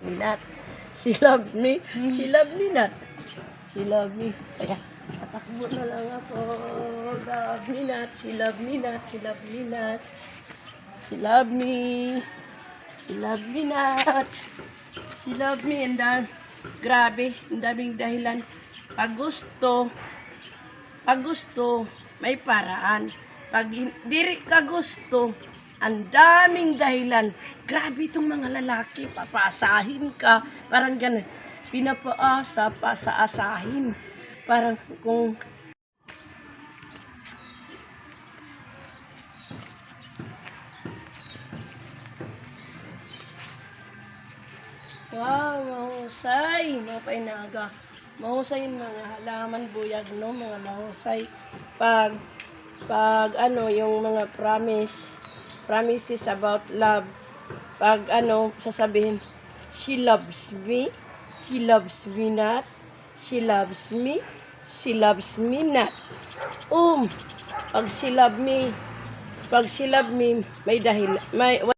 me not. She loved me. She loved me not. She loved me. Kaya, tatakbo na lang ako. Love me not. She loved me not. She loved me not. She loved me. She loved me not. She loved me. And then, grabe, ang daming dahilan. Pag gusto, may paraan. Pag hindi ka gusto, ang daming dahilan. Grabe itong mga lalaki, papaasahin ka. Parang ganun. Pinapaasa, pasaasahin. Parang kung wow, mahusay. Mga painaga. Mahusay yung mga halaman buyag, no? Mga mahusay. Pag ano, yung mga promises about love. Pag ano, sasabihin, she loves me not. She loves me not. Pag she love me, may